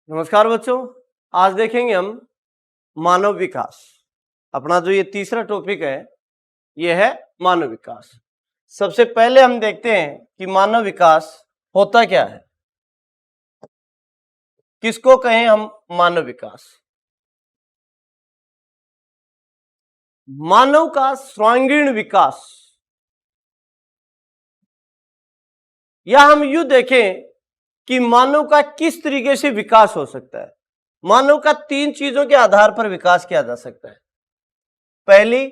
नमस्कार बच्चों, आज देखेंगे हम मानव विकास। अपना जो ये तीसरा टॉपिक है ये है मानव विकास। सबसे पहले हम देखते हैं कि मानव विकास होता क्या है, किसको कहें हम मानव विकास। मानव का सर्वांगीण विकास, या हम यूं देखें कि मानव का किस तरीके से विकास हो सकता है। मानव का तीन चीजों के आधार पर विकास किया जा सकता है। पहली,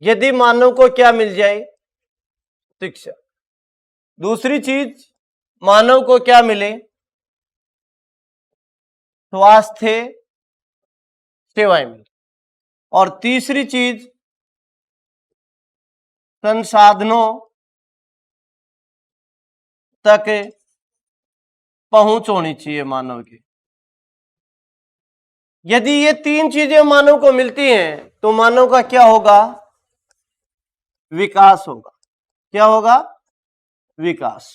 यदि मानव को क्या मिल जाए, शिक्षा। दूसरी चीज, मानव को क्या मिले, स्वास्थ्य सेवाएं मिले। और तीसरी चीज, संसाधनों तक पहुंच होनी चाहिए मानव की। यदि ये तीन चीजें मानव को मिलती हैं तो मानव का क्या होगा, विकास होगा। क्या होगा, विकास।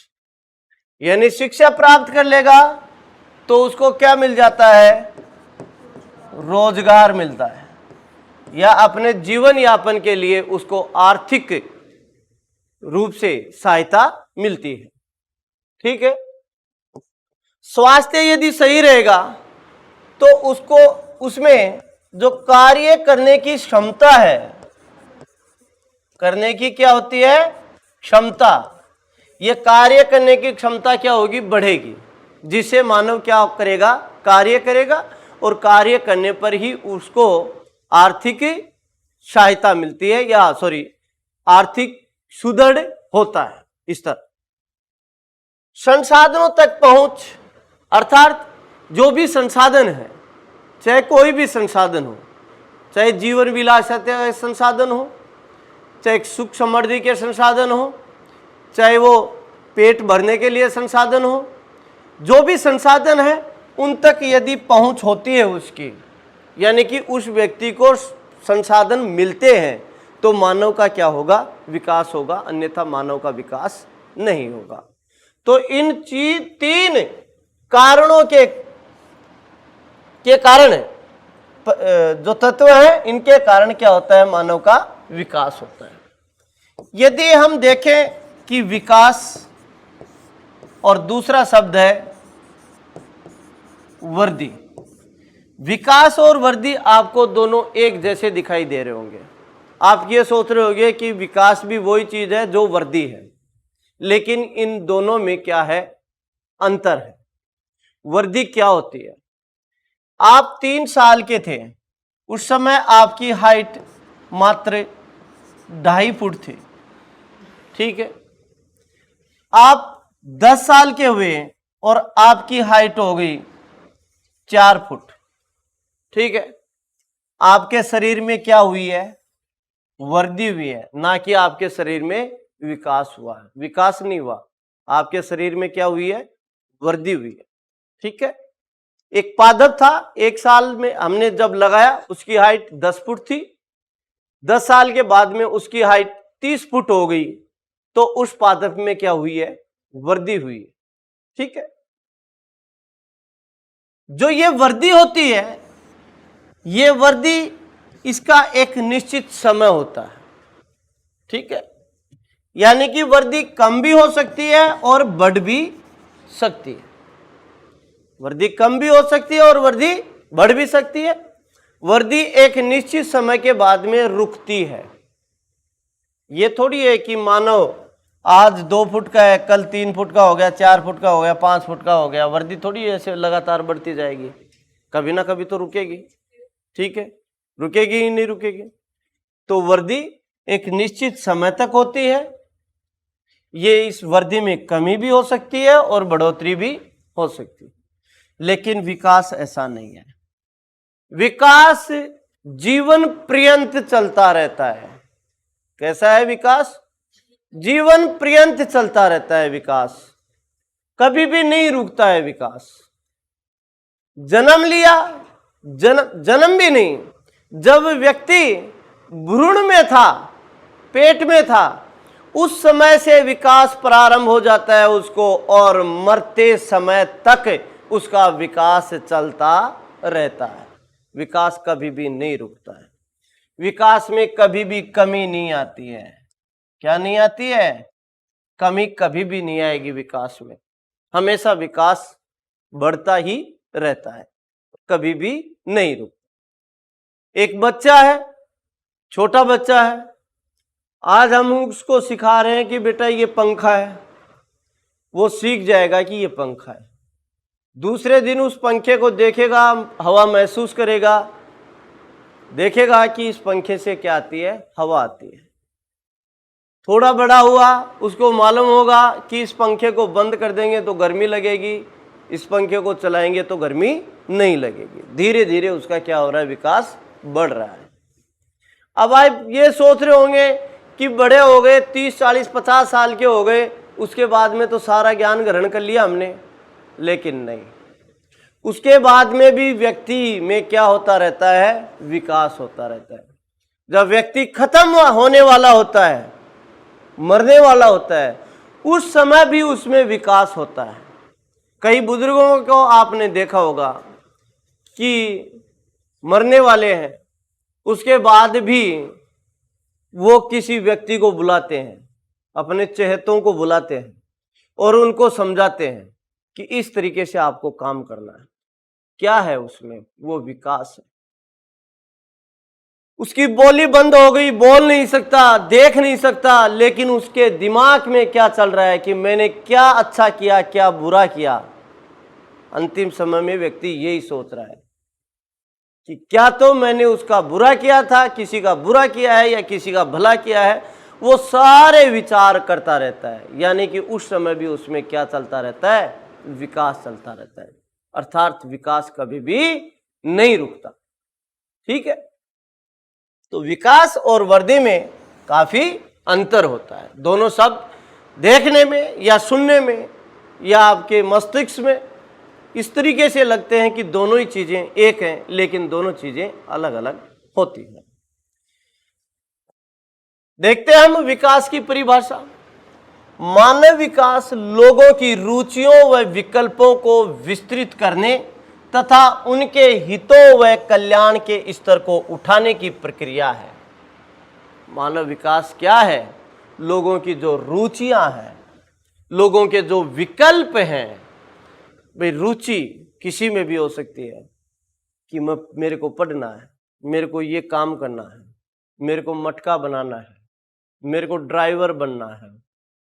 यानी शिक्षा प्राप्त कर लेगा तो उसको क्या मिल जाता है, रोजगार मिलता है, या अपने जीवन यापन के लिए उसको आर्थिक रूप से सहायता मिलती है। ठीक है। स्वास्थ्य यदि सही रहेगा तो उसको उसमें जो कार्य करने की क्षमता है, करने की क्या होती है, क्षमता। ये कार्य करने की क्षमता क्या होगी, बढ़ेगी, जिससे मानव क्या करेगा, कार्य करेगा, और कार्य करने पर ही उसको आर्थिक सहायता मिलती है, या आर्थिक सुदृढ़ होता है। इस तरह संसाधनों तक पहुंच, अर्थात जो भी संसाधन है, चाहे कोई भी संसाधन हो, चाहे जीवन विलास के संसाधन हो, चाहे सुख समृद्धि के संसाधन हो, चाहे वो पेट भरने के लिए संसाधन हो, जो भी संसाधन है उन तक यदि पहुंच होती है उसकी, यानी कि उस व्यक्ति को संसाधन मिलते हैं, तो मानव का क्या होगा, विकास होगा, अन्यथा मानव का विकास नहीं होगा। तो इन तीन कारणों के कारण, जो तत्व है, इनके कारण क्या होता है, मानव का विकास होता है। यदि हम देखें कि विकास और दूसरा शब्द है वृद्धि। विकास और वृद्धि आपको दोनों एक जैसे दिखाई दे रहे होंगे। आप ये सोच रहे होंगे कि विकास भी वही चीज है जो वृद्धि है, लेकिन इन दोनों में क्या है, अंतर है। वृद्धि क्या होती है, आप 3 साल के थे उस समय आपकी हाइट मात्र 2.5 फुट थी। ठीक है। आप 10 साल के हुए और आपकी हाइट हो गई 4 फुट। ठीक है। आपके शरीर में क्या हुई है, वृद्धि हुई है, ना कि आपके शरीर में विकास हुआ है। विकास नहीं हुआ, आपके शरीर में क्या हुई है, वृद्धि हुई है। ठीक है। एक पादप था, 1 साल में हमने जब लगाया उसकी हाइट 10 फुट थी, 10 साल के बाद में उसकी हाइट 30 फुट हो गई, तो उस पादप में क्या हुई है, वृद्धि हुई है। ठीक है। जो ये वृद्धि होती है, ये वृद्धि, इसका एक निश्चित समय होता है। ठीक है। यानी कि वृद्धि कम भी हो सकती है और बढ़ भी सकती है। वृद्धि कम भी हो सकती है और वृद्धि बढ़ भी सकती है। वृद्धि एक निश्चित समय के बाद में रुकती है। ये थोड़ी है कि मानव आज 2 फुट का है, कल 3 फुट का हो गया, 4 फुट का हो गया, 5 फुट का हो गया। वृद्धि थोड़ी ऐसे लगातार बढ़ती जाएगी, कभी ना कभी तो रुकेगी। ठीक है। रुकेगी ही नहीं रुकेगी। तो वृद्धि एक निश्चित समय तक होती है। ये इस वृद्धि में कमी भी हो सकती है और बढ़ोतरी भी हो सकती है, लेकिन विकास ऐसा नहीं है। विकास जीवन पर्यंत चलता रहता है। कैसा है विकास, जीवन पर्यंत चलता रहता है। विकास कभी भी नहीं रुकता है। विकास जन्म लिया, जन्म भी नहीं, जब व्यक्ति भ्रूण में था, पेट में था, उस समय से विकास प्रारंभ हो जाता है उसको, और मरते समय तक उसका विकास चलता रहता है। विकास कभी भी नहीं रुकता है। विकास में कभी भी कमी नहीं आती है। क्या नहीं आती है? कमी कभी भी नहीं आएगी विकास में। हमेशा विकास बढ़ता ही रहता है, कभी भी नहीं रुकता। एक बच्चा है, छोटा बच्चा है, आज हम उसको सिखा रहे हैं कि बेटा ये पंखा है, वो सीख जाएगा कि ये पंखा है। दूसरे दिन उस पंखे को देखेगा, हवा महसूस करेगा, देखेगा कि इस पंखे से क्या आती है? हवा आती है। थोड़ा बड़ा हुआ, उसको मालूम होगा कि इस पंखे को बंद कर देंगे तो गर्मी लगेगी, इस पंखे को चलाएंगे तो गर्मी नहीं लगेगी। धीरे धीरे उसका क्या हो रहा है? विकास बढ़ रहा है। अब आप ये सोच रहे होंगे कि बड़े हो गए, 30, 40, 50 साल के हो गए, उसके बाद में तो सारा ज्ञान ग्रहण कर लिया हमने। लेकिन नहीं, उसके बाद में भी व्यक्ति में क्या होता रहता है? विकास होता रहता है। जब व्यक्ति खत्म होने वाला होता है, मरने वाला होता है, उस समय भी उसमें विकास होता है। कई बुजुर्गों को आपने देखा होगा कि मरने वाले हैं, उसके बाद भी वो किसी व्यक्ति को बुलाते हैं, अपने चहेतों को बुलाते हैं और उनको समझाते हैं कि इस तरीके से आपको काम करना है। क्या है उसमें? वो विकास है। उसकी बोली बंद हो गई, बोल नहीं सकता, देख नहीं सकता, लेकिन उसके दिमाग में क्या चल रहा है कि मैंने क्या अच्छा किया, क्या बुरा किया। अंतिम समय में व्यक्ति यही सोच रहा है कि क्या तो मैंने उसका बुरा किया था, किसी का बुरा किया है या किसी का भला किया है। वो सारे विचार करता रहता है, यानी कि उस समय भी उसमें क्या चलता रहता है? विकास चलता रहता है। अर्थात विकास कभी भी नहीं रुकता। ठीक है, तो विकास और वृद्धि में काफी अंतर होता है। दोनों शब्द देखने में या सुनने में या आपके मस्तिष्क में इस तरीके से लगते हैं कि दोनों ही चीजें एक हैं, लेकिन दोनों चीजें अलग अलग होती हैं। देखते हैं हम विकास की परिभाषा। मानव विकास लोगों की रुचियों व विकल्पों को विस्तृत करने तथा उनके हितों व कल्याण के स्तर को उठाने की प्रक्रिया है। मानव विकास क्या है? लोगों की जो रुचियां हैं, लोगों के जो विकल्प हैं। भाई रुचि किसी में भी हो सकती है कि मेरे को पढ़ना है, मेरे को ये काम करना है, मेरे को मटका बनाना है, मेरे को ड्राइवर बनना है,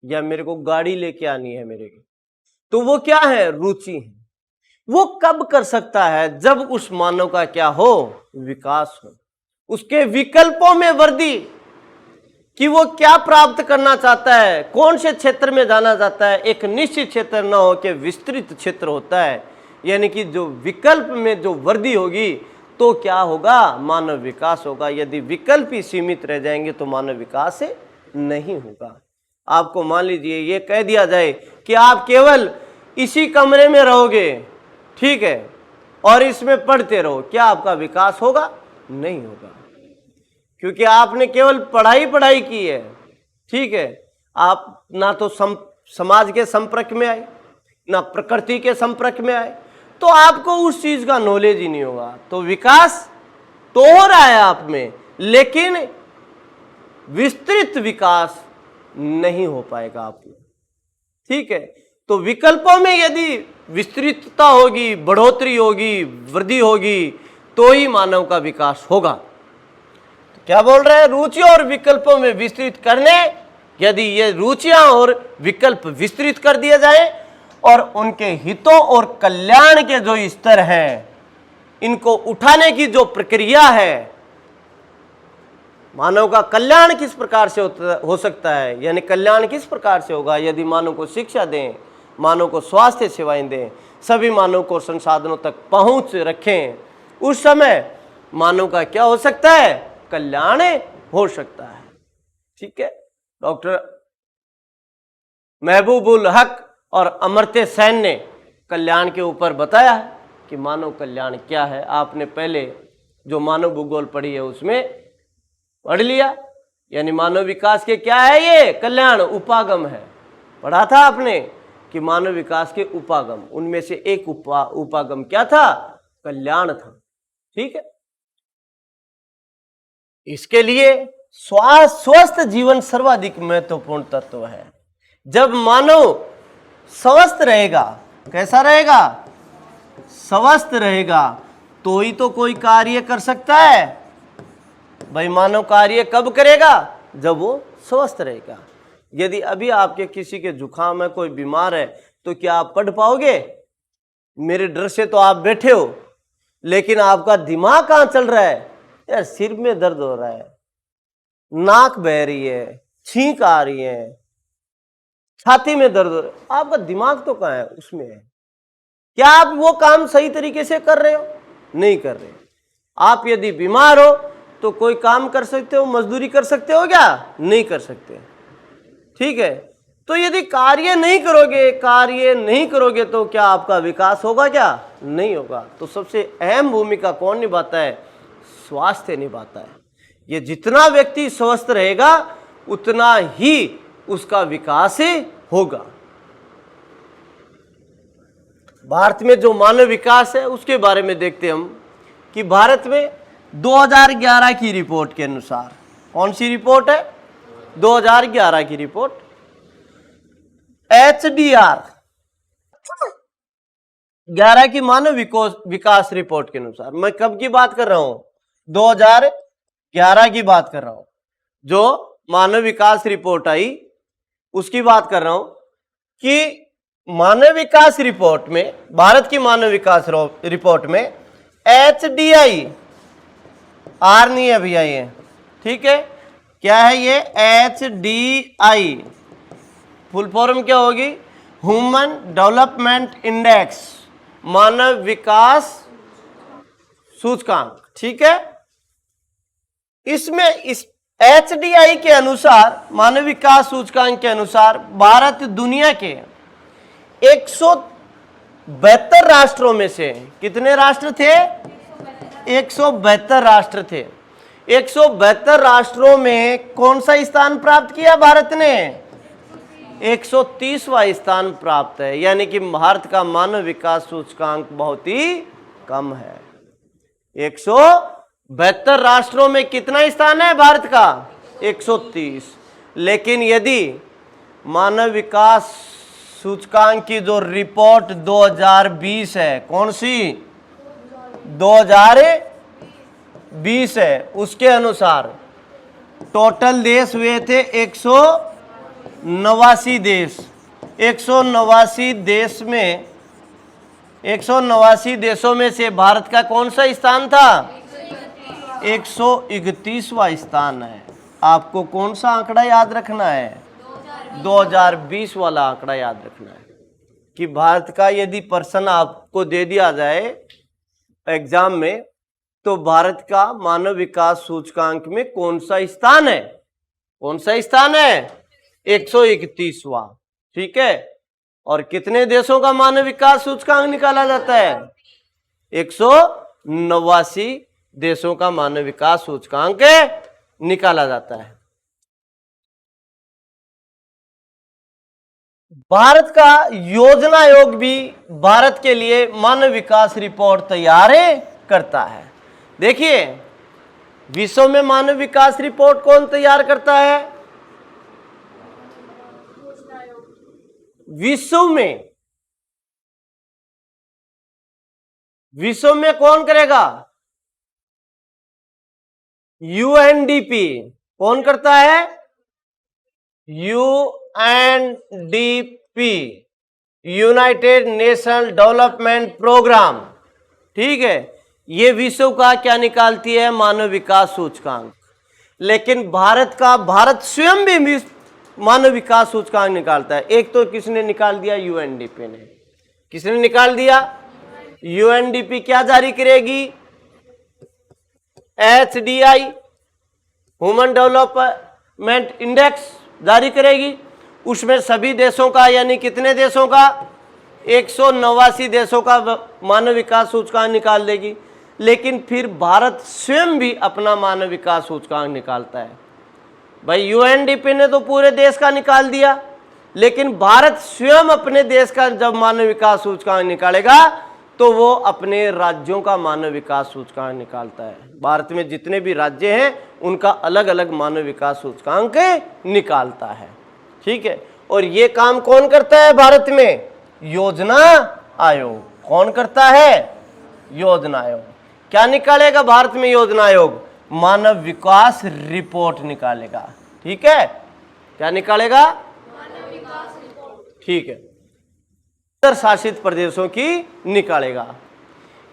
या मेरे को गाड़ी लेके आनी है मेरे को। तो वो क्या है? रुचि है। वो कब कर सकता है? जब उस मानव का क्या हो? विकास हो, उसके विकल्पों में वृद्धि, कि वो क्या प्राप्त करना चाहता है, कौन से क्षेत्र में जाना चाहता है। एक निश्चित क्षेत्र न हो के विस्तृत क्षेत्र होता है, यानी कि जो विकल्प में जो वृद्धि होगी तो क्या होगा? मानव विकास होगा। यदि विकल्प ही सीमित रह जाएंगे तो मानव विकास नहीं होगा। आपको मान लीजिए ये कह दिया जाए कि आप केवल इसी कमरे में रहोगे, ठीक है, और इसमें पढ़ते रहो, क्या आपका विकास होगा? नहीं होगा, क्योंकि आपने केवल पढ़ाई की है। ठीक है, आप ना तो समाज के संपर्क में आए, ना प्रकृति के संपर्क में आए, तो आपको उस चीज का नॉलेज ही नहीं होगा। तो विकास तो हो रहा है आप में, लेकिन विस्तृत विकास नहीं हो पाएगा आप में। ठीक है, तो विकल्पों में यदि विस्तृतता होगी, बढ़ोतरी होगी, वृद्धि होगी, तो ही मानव का विकास होगा। तो क्या बोल रहे हैं? रुचि और विकल्पों में विस्तृत करने, यदि ये रुचियां और विकल्प विस्तृत कर दिए जाए और उनके हितों और कल्याण के जो स्तर हैं, इनको उठाने की जो प्रक्रिया है, मानव का कल्याण किस प्रकार से हो सकता है, यानी कल्याण किस प्रकार से होगा? यदि मानव को शिक्षा दें, मानव को स्वास्थ्य सेवाएं दें, सभी मानव को संसाधनों तक पहुंच रखें, उस समय मानव का क्या हो सकता है? कल्याण हो सकता है। ठीक है, डॉक्टर महबूबुल हक और अमर्त्य सेन ने कल्याण के ऊपर बताया है कि मानव कल्याण क्या है। आपने पहले जो मानव भूगोल पढ़ी है उसमें पढ़ लिया, यानी मानव विकास के क्या है? ये कल्याण उपागम है, पढ़ा था आपने कि मानव विकास के उपागम, उनमें से एक उपागम क्या था? कल्याण था। ठीक है, इसके लिए स्वस्थ जीवन सर्वाधिक महत्वपूर्ण तत्व है। जब मानव स्वस्थ रहेगा, कैसा रहेगा? स्वस्थ रहेगा, तो ही तो कोई कार्य कर सकता है। भाई मानव कार्य कब करेगा? जब वो स्वस्थ रहेगा। यदि अभी आपके किसी के जुकाम है, कोई बीमार है, तो क्या आप पढ़ पाओगे? मेरे डर से तो आप बैठे हो, लेकिन आपका दिमाग कहां चल रहा है? यार सिर में दर्द हो रहा है, नाक बह रही है, छींक आ रही है, छाती में दर्द हो रहा है, आपका दिमाग तो कहां है? उसमें है। क्या आप वो काम सही तरीके से कर रहे हो? नहीं कर रहे। आप यदि बीमार हो तो कोई काम कर सकते हो, मजदूरी कर सकते हो क्या? नहीं कर सकते। ठीक है, तो यदि कार्य नहीं करोगे तो क्या आपका विकास होगा? क्या नहीं होगा। तो सबसे अहम भूमिका कौन निभाता है? स्वास्थ्य निभाता है। ये जितना व्यक्ति स्वस्थ रहेगा उतना ही उसका विकास होगा। भारत में जो मानव विकास है उसके बारे में देखते हम कि भारत में 2011 की रिपोर्ट के अनुसार, कौन सी रिपोर्ट है? 2011 की रिपोर्ट, HDR 11 की मानव विकास रिपोर्ट के अनुसार। मैं कब की बात कर रहा हूं? 2011 की बात कर रहा हूं। जो मानव विकास रिपोर्ट आई उसकी बात कर रहा हूं कि मानव विकास रिपोर्ट में, भारत की मानव विकास रिपोर्ट में HDI, आर नहीं है भैया ये, ठीक है, क्या है ये? HDI फुल फॉर्म क्या होगी? ह्यूमन डेवलपमेंट इंडेक्स, मानव विकास सूचकांक। ठीक है, इसमें इस HDI के अनुसार, मानव विकास सूचकांक के अनुसार, भारत दुनिया के 172 राष्ट्रों में से, कितने राष्ट्र थे? 172 राष्ट्र थे। 172 राष्ट्रों में कौन सा स्थान प्राप्त किया भारत ने? 130वां स्थान प्राप्त है। यानी कि भारत का मानव विकास सूचकांक बहुत ही कम है। 172 राष्ट्रों में कितना स्थान है भारत का? 130। लेकिन यदि मानव विकास सूचकांक की जो रिपोर्ट 2020 है, कौन सी? 2020 है, उसके अनुसार टोटल देश हुए थे 189 देश। 189 देश में, 189 देशों में से भारत का कौन सा स्थान था? 131वां स्थान है। आपको कौन सा आंकड़ा याद रखना है? 2020 वाला आंकड़ा याद रखना है कि भारत का यदि प्रश्न आपको दे दिया जाए एग्जाम में, तो भारत का मानव विकास सूचकांक में कौन सा स्थान है? कौन सा स्थान है? 131वां। ठीक है, और कितने देशों का मानव विकास सूचकांक निकाला जाता है? 189 देशों का मानव विकास सूचकांक निकाला जाता है। भारत का योजना आयोग भी भारत के लिए मानव विकास रिपोर्ट तैयार करता है। देखिए, विश्व में मानव विकास रिपोर्ट कौन तैयार करता है? विश्व में कौन करेगा? यूएनडीपी। कौन करता है? UNDP, United Nation Development Programme. ठीक है, ये विश्व का क्या निकालती है? मानव विकास सूचकांक। लेकिन भारत स्वयं भी मानव विकास सूचकांक निकालता है। एक तो किसने निकाल दिया? यूएनडीपी ने। किसने निकाल दिया? यूएनडीपी क्या जारी करेगी? HDI, ह्यूमन डेवलपमेंट इंडेक्स जारी करेगी। उसमें सभी देशों का, यानी कितने देशों का? 189 देशों का मानव विकास सूचकांक निकाल देगी। लेकिन फिर भारत स्वयं भी अपना मानव विकास सूचकांक निकालता है। भाई यूएनडीपी ने तो पूरे देश का निकाल दिया, लेकिन भारत स्वयं अपने देश का जब मानव विकास सूचकांक निकालेगा तो वो अपने राज्यों का मानव विकास सूचकांक निकालता है। भारत में जितने भी राज्य हैं उनका अलग अलग मानव विकास सूचकांक निकालता है। ठीक है, और ये काम कौन करता है भारत में? योजना आयोग। कौन करता है? योजना आयोग। क्या निकालेगा भारत में योजना आयोग? मानव विकास रिपोर्ट निकालेगा। ठीक है, क्या निकालेगा? मानव विकास रिपोर्ट। ठीक है, केंद्र शासित प्रदेशों की निकालेगा।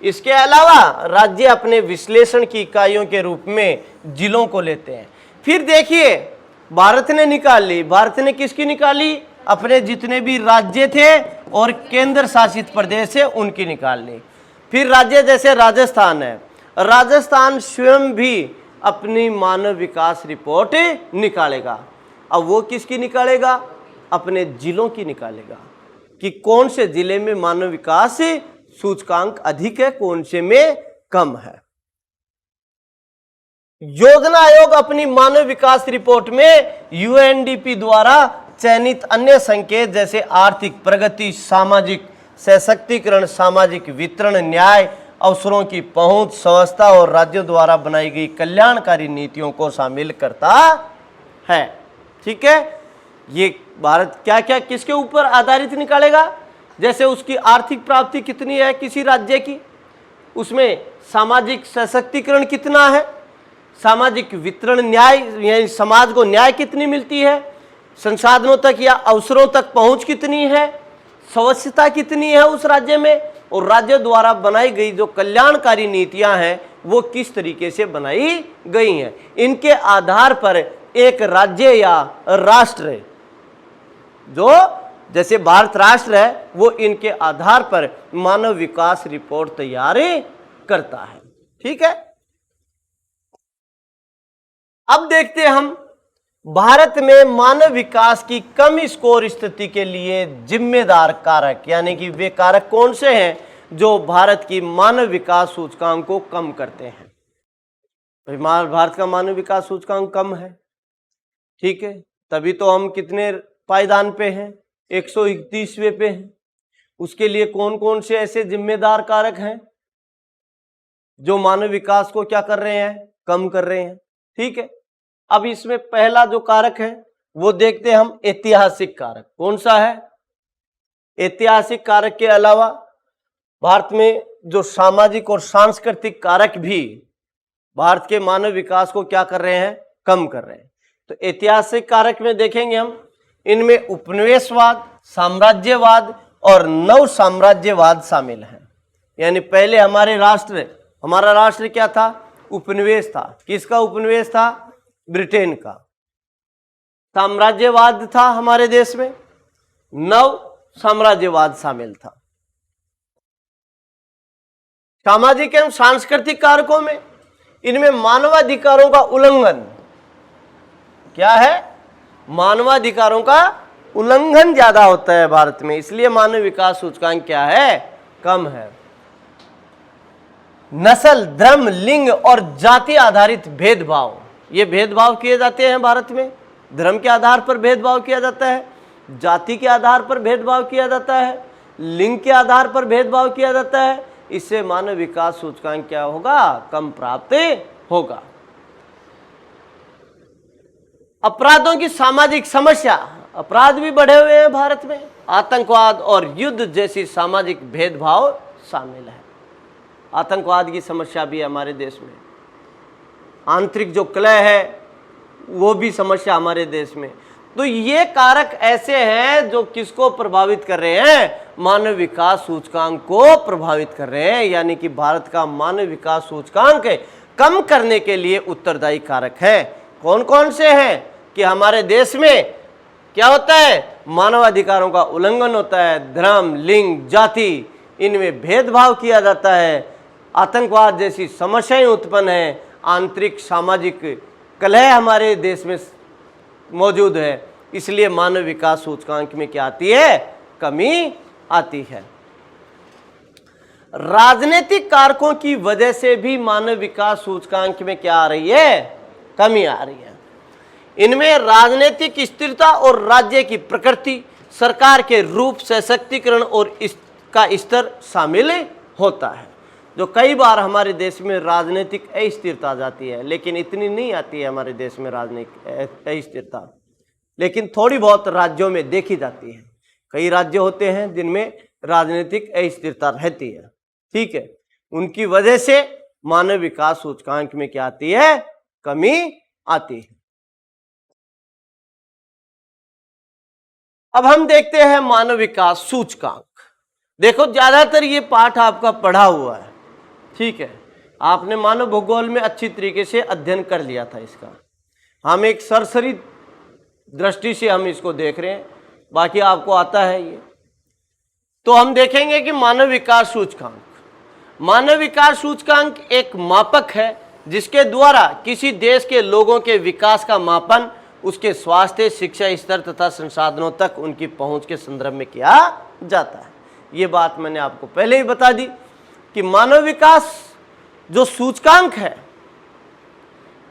इसके अलावा राज्य अपने विश्लेषण की इकाइयों के रूप में जिलों को लेते हैं। फिर देखिए, भारत ने निकाल ली। भारत ने किसकी निकाली? अपने जितने भी राज्य थे और केंद्र शासित प्रदेश है उनकी निकाल ली। फिर राज्य जैसे राजस्थान है, राजस्थान स्वयं भी अपनी मानव विकास रिपोर्ट निकालेगा। अब वो किसकी निकालेगा? अपने जिलों की निकालेगा कि कौन से जिले में मानव विकास सूचकांक अधिक है, कौन से में कम है। योजना आयोग अपनी मानव विकास रिपोर्ट में यूएनडीपी द्वारा चयनित अन्य संकेत जैसे आर्थिक प्रगति, सामाजिक सशक्तिकरण, सामाजिक वितरण, न्याय, अवसरों की पहुंच, व्यवस्था और राज्यों द्वारा बनाई गई कल्याणकारी नीतियों को शामिल करता है। ठीक है, ये भारत क्या क्या किसके ऊपर आधारित निकालेगा? जैसे उसकी आर्थिक प्राप्ति कितनी है किसी राज्य की, उसमें सामाजिक सशक्तिकरण कितना है, सामाजिक वितरण, न्याय यानी समाज को न्याय कितनी मिलती है, संसाधनों तक या अवसरों तक पहुंच कितनी है, स्वच्छता कितनी है उस राज्य में, और राज्य द्वारा बनाई गई जो कल्याणकारी नीतियां हैं वो किस तरीके से बनाई गई हैं। इनके आधार पर एक राज्य या राष्ट्र, जो जैसे भारत राष्ट्र है, वो इनके आधार पर मानव विकास रिपोर्ट तैयार करता है। ठीक है, अब देखते हैं हम भारत में मानव विकास की कम स्कोर स्थिति के लिए जिम्मेदार कारक, यानी कि वे कारक कौन से हैं जो भारत की मानव विकास सूचकांक को कम करते हैं। भारत का मानव विकास सूचकांक कम है, ठीक है, तभी तो हम कितने पायदान पे हैं? 131वें पे हैं। उसके लिए कौन कौन से ऐसे जिम्मेदार कारक हैं जो मानव विकास को क्या कर रहे हैं? कम कर रहे हैं। ठीक है, अब इसमें पहला जो कारक है वो देखते हैं हम, ऐतिहासिक कारक। कौन सा है? ऐतिहासिक कारक के अलावा भारत में जो सामाजिक और सांस्कृतिक कारक भी भारत के मानव विकास को क्या कर रहे हैं? कम कर रहे हैं। तो ऐतिहासिक कारक में देखेंगे हम, इनमें उपनिवेशवाद, साम्राज्यवाद और नव साम्राज्यवाद शामिल हैं। यानी पहले हमारा राष्ट्र क्या था? उपनिवेश था। किसका उपनिवेश था? ब्रिटेन का। साम्राज्यवाद था हमारे देश में, नव साम्राज्यवाद शामिल था। सामाजिक एवं सांस्कृतिक कारकों में इनमें मानवाधिकारों का उल्लंघन क्या है? मानवाधिकारों का उल्लंघन ज्यादा होता है भारत में, इसलिए मानव विकास सूचकांक क्या है? कम है। नस्ल, धर्म, लिंग और जाति आधारित भेदभाव, ये भेदभाव किए जाते हैं भारत में। धर्म के आधार पर भेदभाव किया जाता है, जाति के आधार पर भेदभाव किया जाता है, लिंग के आधार पर भेदभाव किया जाता है। इससे मानव विकास सूचकांक क्या होगा? कम प्राप्त होगा। अपराधों की सामाजिक समस्या, अपराध भी बढ़े हुए हैं भारत में। आतंकवाद और युद्ध जैसी सामाजिक भेदभाव शामिल है। आतंकवाद की समस्या भी है हमारे देश में। आंतरिक जो कलह है वो भी समस्या हमारे देश में। तो ये कारक ऐसे हैं जो किसको प्रभावित कर रहे हैं? मानव विकास सूचकांक को प्रभावित कर रहे हैं। यानी कि भारत का मानव विकास सूचकांक कम करने के लिए उत्तरदायी कारक है। कौन कौन से हैं? कि हमारे देश में क्या होता है? मानवाधिकारों का उल्लंघन होता है, धर्म, लिंग, जाति, इनमें भेदभाव किया जाता है, आतंकवाद जैसी समस्याएं उत्पन्न है, आंतरिक सामाजिक कलह हमारे देश में मौजूद है। इसलिए मानव विकास सूचकांक में क्या आती है? कमी आती है। राजनीतिक कारकों की वजह से भी मानव विकास सूचकांक में क्या आ रही है? कमी आ रही है। इनमें राजनीतिक स्थिरता और राज्य की प्रकृति, सरकार के रूप, सशक्तिकरण और इसका स्तर शामिल होता है। जो कई बार हमारे देश में राजनीतिक अस्थिरता आ जाती है, लेकिन इतनी नहीं आती है हमारे देश में राजनीतिक अस्थिरता, लेकिन थोड़ी बहुत राज्यों में देखी जाती है। कई राज्य होते हैं जिनमें राजनीतिक अस्थिरता रहती है, ठीक है। उनकी वजह से मानव विकास सूचकांक में क्या आती है? कमी आती है। अब हम देखते हैं मानव विकास सूचकांक। देखो, ज्यादातर ये पाठ आपका पढ़ा हुआ है, ठीक है। आपने मानव भूगोल में अच्छी तरीके से अध्ययन कर लिया था इसका। हम एक सरसरी दृष्टि से हम इसको देख रहे हैं, बाकी आपको आता है ये। तो हम देखेंगे कि मानव विकास सूचकांक, मानव विकास सूचकांक एक मापक है जिसके द्वारा किसी देश के लोगों के विकास का मापन उसके स्वास्थ्य, शिक्षा स्तर तथा संसाधनों तक उनकी पहुंच के संदर्भ में किया जाता है। ये बात मैंने आपको पहले ही बता दी कि मानव विकास जो सूचकांक है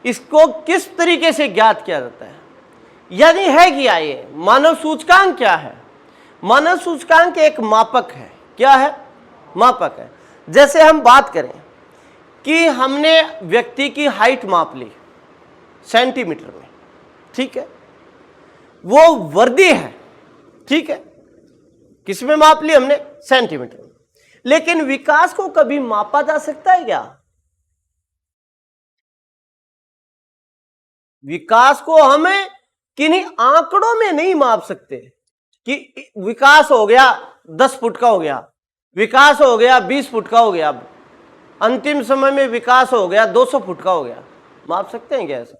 इसको किस तरीके से ज्ञात किया जाता है, यानी है क्या ये मानव सूचकांक क्या है? मानव सूचकांक एक मापक है। क्या है? मापक है। जैसे हम बात करें कि हमने व्यक्ति की हाइट माप ली सेंटीमीटर में, ठीक है, वो वर्दी है, ठीक है, किस में माप ली हमने? सेंटीमीटर में। लेकिन विकास को कभी मापा जा सकता है क्या? विकास को हमें किन्हीं आंकड़ों में नहीं माप सकते कि विकास हो गया 10 फुट का हो गया, विकास हो गया 20 फुट का हो गया, अंतिम समय में विकास हो गया 200 फुट का हो गया। माप सकते हैं क्या ऐसा?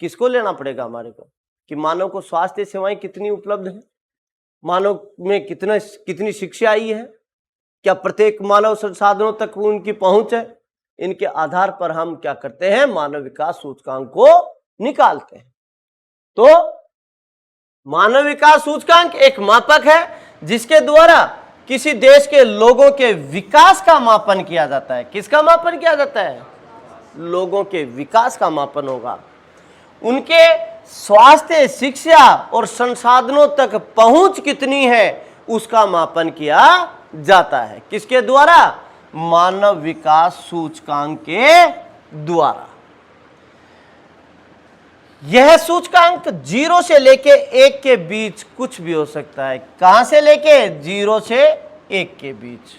किसको लेना पड़ेगा हमारे को कि मानव को स्वास्थ्य सेवाएं कितनी उपलब्ध है, मानव में कितनी शिक्षा आई है, क्या प्रत्येक मानव संसाधनों तक उनकी पहुंच है। इनके आधार पर हम क्या करते हैं? मानव विकास सूचकांक को निकालते हैं। तो मानव विकास सूचकांक एक मापक है जिसके द्वारा किसी देश के लोगों के विकास का मापन किया जाता है। किसका मापन किया जाता है? लोगों के विकास का मापन होगा। उनके स्वास्थ्य, शिक्षा और संसाधनों तक पहुंच कितनी है उसका मापन किया जाता है। किसके द्वारा? मानव विकास सूचकांक के द्वारा। यह सूचकांक 0 से लेके 1 के बीच कुछ भी हो सकता है। कहां से लेके? 0 से 1 के बीच।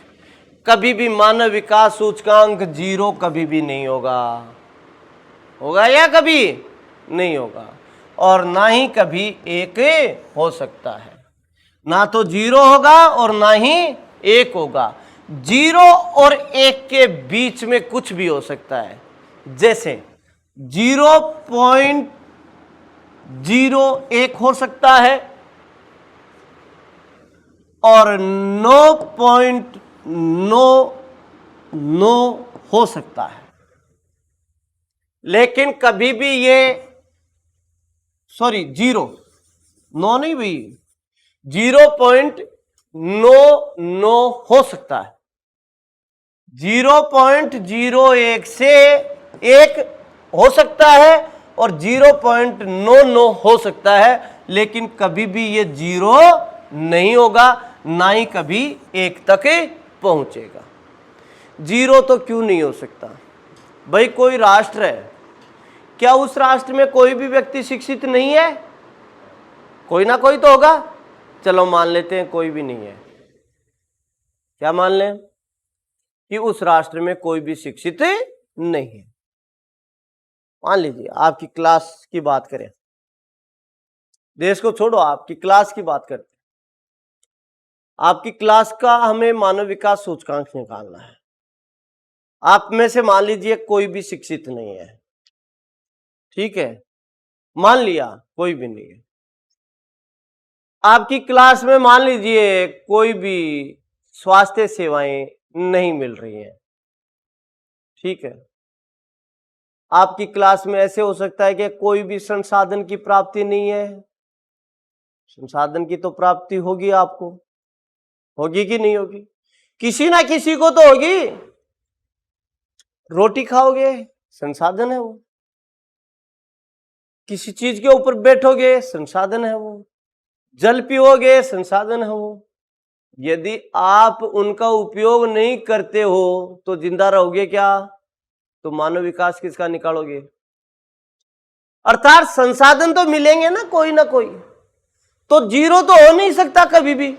कभी भी मानव विकास सूचकांक 0 कभी भी नहीं होगा। होगा या कभी नहीं होगा, और ना ही कभी 1 हो सकता है। ना तो 0 होगा और ना ही 1 होगा। 0 और 1 के बीच में कुछ भी हो सकता है। जैसे 0.01 हो सकता है और 9.99 हो सकता है। लेकिन कभी भी ये 9 नहीं भाई, 0.99 हो सकता है। 0.01 से 1 हो सकता है और 0.99 हो सकता है, लेकिन कभी भी ये 0 नहीं होगा, ना ही कभी 1 तक पहुंचेगा। 0 तो क्यों नहीं हो सकता भाई? कोई राष्ट्र है, क्या उस राष्ट्र में कोई भी व्यक्ति शिक्षित नहीं है? कोई ना कोई तो होगा। चलो मान लेते हैं कोई भी नहीं है। क्या मान लें? कि उस राष्ट्र में कोई भी शिक्षित नहीं है। मान लीजिए आपकी क्लास की बात करें, देश को छोड़ो, आपकी क्लास की बात करते हैं। आपकी क्लास का हमें मानव विकास सूचकांक निकालना है। आप में से मान लीजिए कोई भी शिक्षित नहीं है, ठीक है, मान लिया कोई भी नहीं है। आपकी क्लास में मान लीजिए कोई भी स्वास्थ्य सेवाएं नहीं मिल रही हैं, ठीक है। आपकी क्लास में ऐसे हो सकता है कि कोई भी संसाधन की प्राप्ति नहीं है। संसाधन की तो प्राप्ति होगी, आपको होगी कि नहीं होगी? किसी ना किसी को तो होगी। रोटी खाओगे, संसाधन है वो। किसी चीज के ऊपर बैठोगे, संसाधन है वो। जल पियोगे, संसाधन है वो। यदि आप उनका उपयोग नहीं करते हो तो जिंदा रहोगे क्या? तो मानव विकास किसका निकालोगे? अर्थात संसाधन तो मिलेंगे ना कोई, तो जीरो तो हो नहीं सकता कभी भी।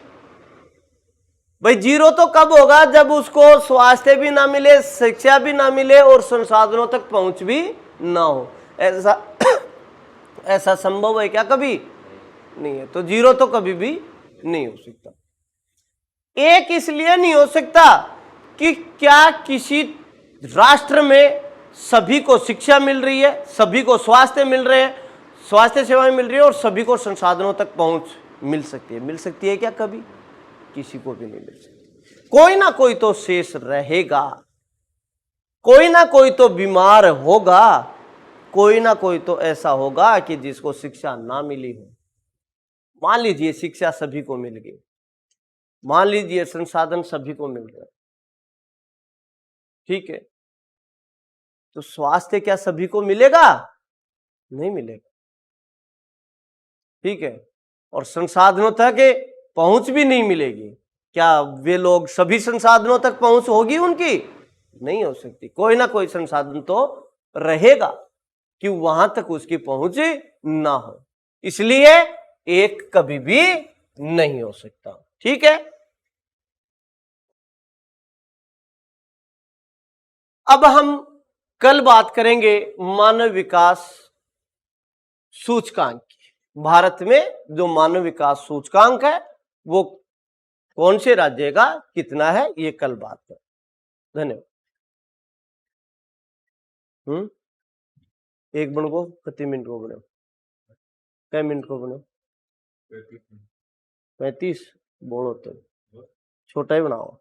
भाई जीरो तो कब होगा? जब उसको स्वास्थ्य भी ना मिले, शिक्षा भी ना मिले और संसाधनों तक पहुंच भी ना हो। ऐसा ऐसा संभव है क्या? कभी नहीं है। तो जीरो तो कभी भी नहीं हो सकता। एक इसलिए नहीं हो सकता कि क्या किसी राष्ट्र में सभी को शिक्षा मिल रही है, सभी को स्वास्थ्य मिल रहे हैं, स्वास्थ्य सेवाएं मिल रही है और सभी को संसाधनों तक पहुंच मिल सकती है? मिल सकती है क्या? कभी किसी को भी नहीं मिल सकती। कोई ना कोई तो शेष रहेगा, कोई ना कोई तो बीमार होगा, कोई ना कोई तो ऐसा होगा कि जिसको शिक्षा ना मिली हो। मान लीजिए शिक्षा सभी को मिल गई, मान लीजिए संसाधन सभी को मिल गए, ठीक है, तो स्वास्थ्य क्या सभी को मिलेगा? नहीं मिलेगा, ठीक है। और संसाधनों तक पहुंच भी नहीं मिलेगी। क्या वे लोग सभी संसाधनों तक पहुंच होगी उनकी? नहीं हो सकती। कोई ना कोई संसाधन तो रहेगा कि वहां तक उसकी पहुंच ना हो, इसलिए एक कभी भी नहीं हो सकता, ठीक है। अब हम कल बात करेंगे मानव विकास सूचकांक की। भारत में जो मानव विकास सूचकांक है वो कौन से राज्य का कितना है, ये कल बात करें। धन्यवाद। एक बन को कितने मिनट को बने? कै मिनट को बने? 35 बोलो तो छोटा ही बनाओ।